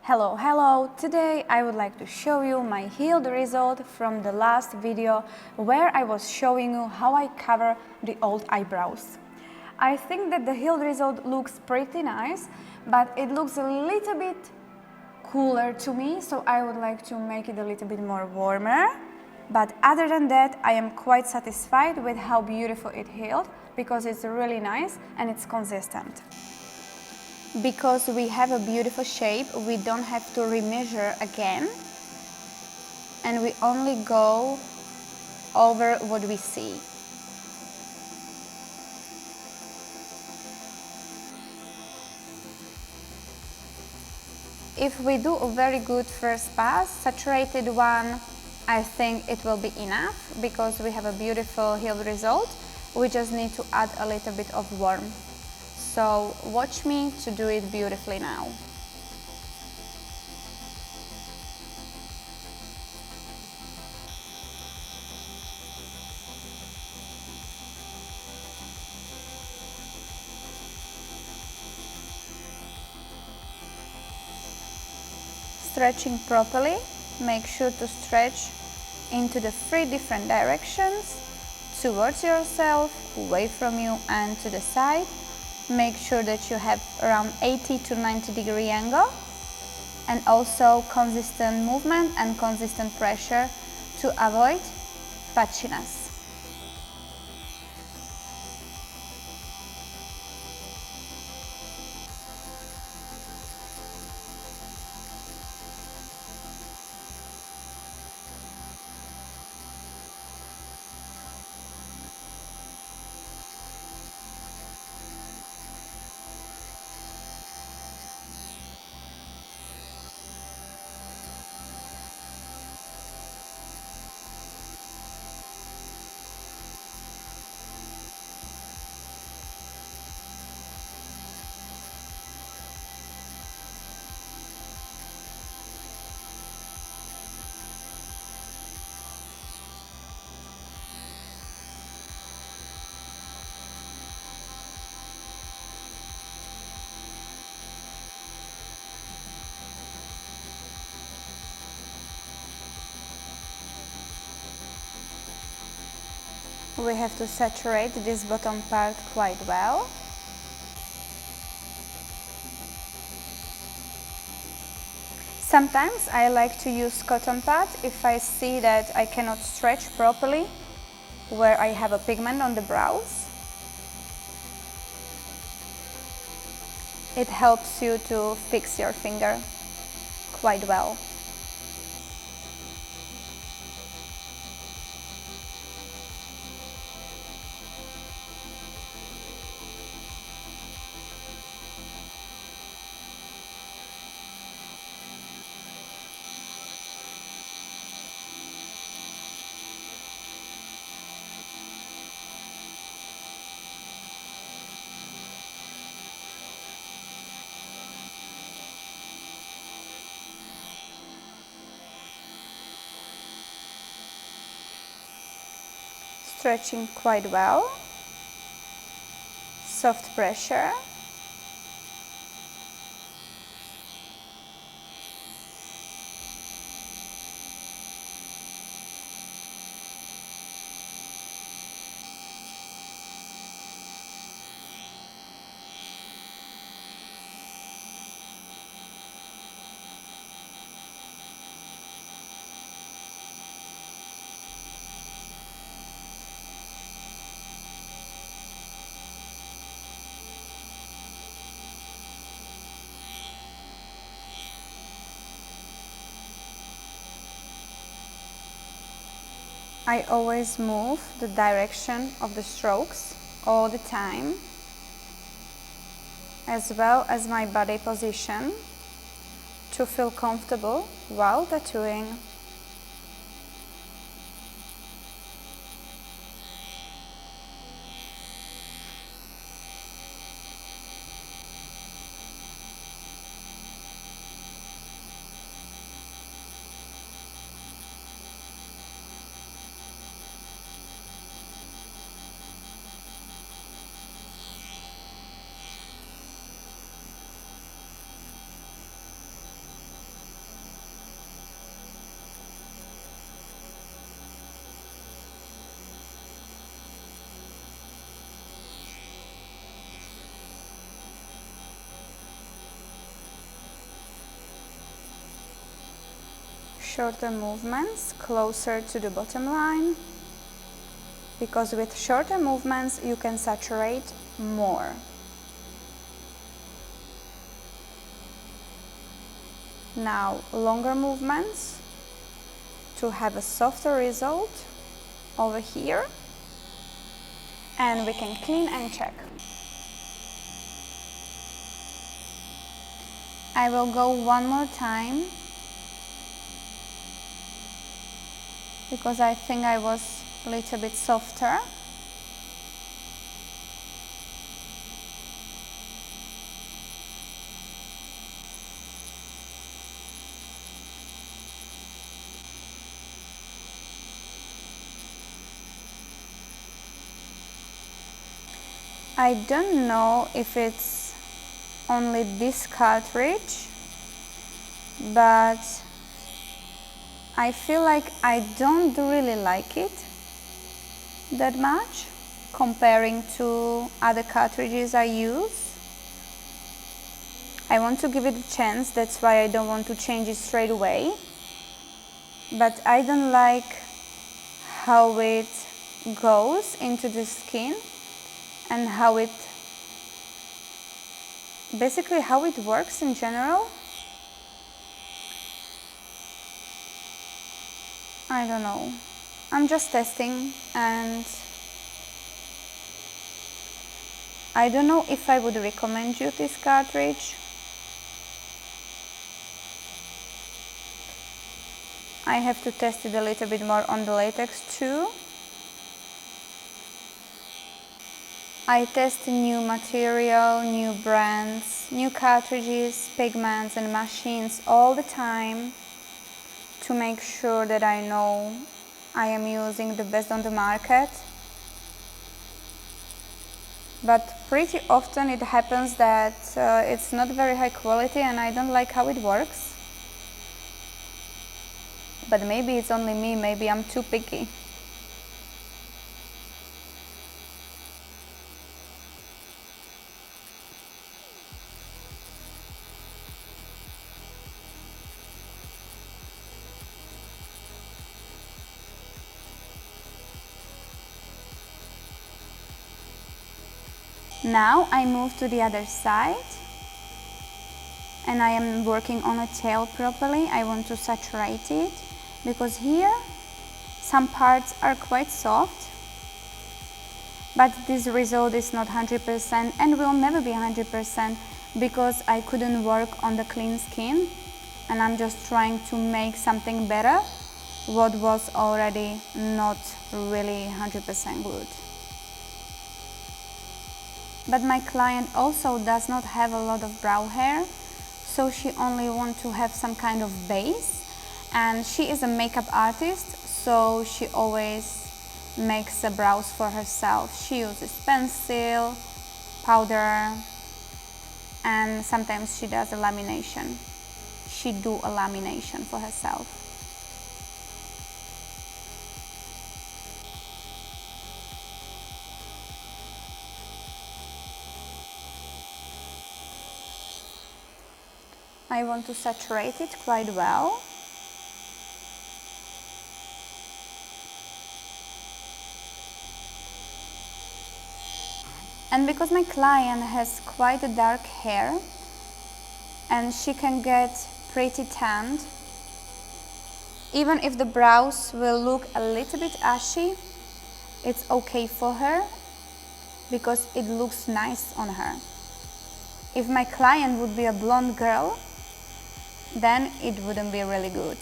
Hello! Today I would like to show you my healed result from the last video where I was showing you how I cover the old eyebrows. I think that the healed result looks pretty nice, but it looks a little bit cooler to me, so I would like to make it a little bit more warmer. But other than that, I am quite satisfied with how beautiful it healed because it's really nice and it's consistent. Because we have a beautiful shape, we don't have to remeasure again, and we only go over what we see. If we do a very good first pass, saturated one, I think it will be enough because we have a beautiful healed result. We just need to add a little bit of warmth. So watch me to do it beautifully now. Stretching properly, make sure to stretch into the 3 different directions, towards yourself, away from you and to the side. Make sure that you have around 80 to 90 degree angle and also consistent movement and consistent pressure to avoid patchiness. We have to saturate this bottom part quite well. Sometimes I like to use cotton pad if I see that I cannot stretch properly where I have a pigment on the brows. It helps you to fix your finger quite well. Stretching quite well, soft pressure. I always move the direction of the strokes all the time, as well as my body position, to feel comfortable while tattooing. shorter movements closer to the bottom line, because with shorter movements you can saturate more. Now longer movements to have a softer result over here, and we can clean and check. I will go one more time because I think I was a little bit softer. I don't know if it's only this cartridge, but I feel like I don't really like it that much comparing to other cartridges I use. I want to give it a chance, that's why I don't want to change it straight away. But I don't like how it goes into the skin and how it basically how it works in general. I don't know. I'm just testing, and I don't know if I would recommend you this cartridge. I have to test it a little bit more on the latex too. I test new material, new brands, new cartridges, pigments and machines all the time to make sure that I know I am using the best on the market. But pretty often it happens that it's not very high quality and I don't like how it works. But maybe it's only me, maybe I'm too picky. Now I move to the other side and I am working on a tail properly. I want to saturate it because here some parts are quite soft, but this result is not 100% and will never be 100% because I couldn't work on the clean skin and I'm just trying to make something better what was already not really 100% good. But my client also does not have a lot of brow hair, so she only wants to have some kind of base, and she is a makeup artist, so she always makes the brows for herself. She uses pencil, powder, and sometimes she does a lamination. She do a lamination for herself. I want to saturate it quite well. And because my client has quite a dark hair and she can get pretty tanned, even if the brows will look a little bit ashy, it's okay for her because it looks nice on her. If my client would be a blonde girl, then it wouldn't be really good.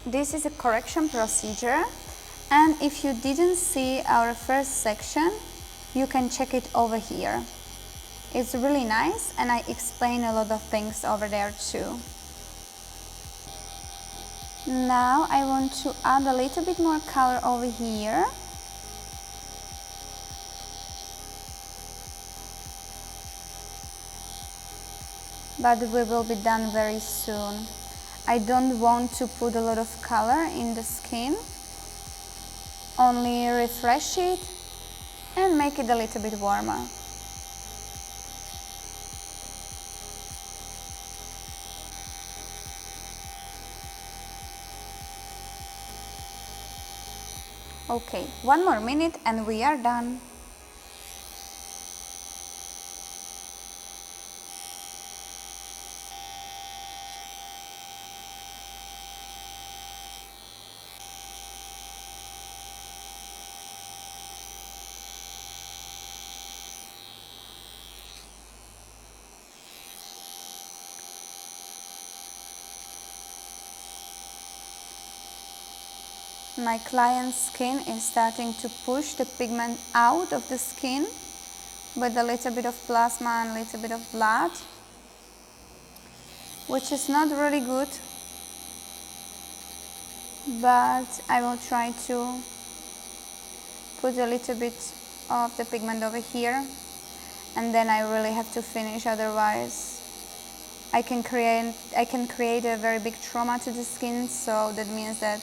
This is a correction procedure, and if you didn't see our first section, you can check it over here. It's really nice and I explain a lot of things over there too. Now I want to add a little bit more color over here. but we will be done very soon. I don't want to put a lot of color in the skin, only refresh it and make it a little bit warmer. Okay, 1 more minute and we are done. My client's skin is starting to push the pigment out of the skin with a little bit of plasma and a little bit of blood, which is not really good, but I will try to put a little bit of the pigment over here, and then I really have to finish, otherwise I can create a very big trauma to the skin, so that means that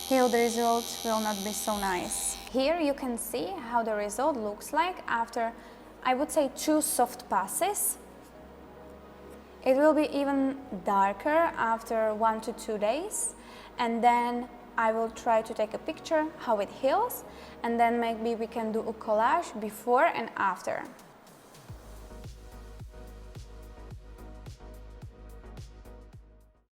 healed result will not be so nice. Here you can see how the result looks like after, I would say, 2 soft passes. It will be even darker after 1 to 2 days, and then I will try to take a picture how it heals, and then maybe we can do a collage before and after.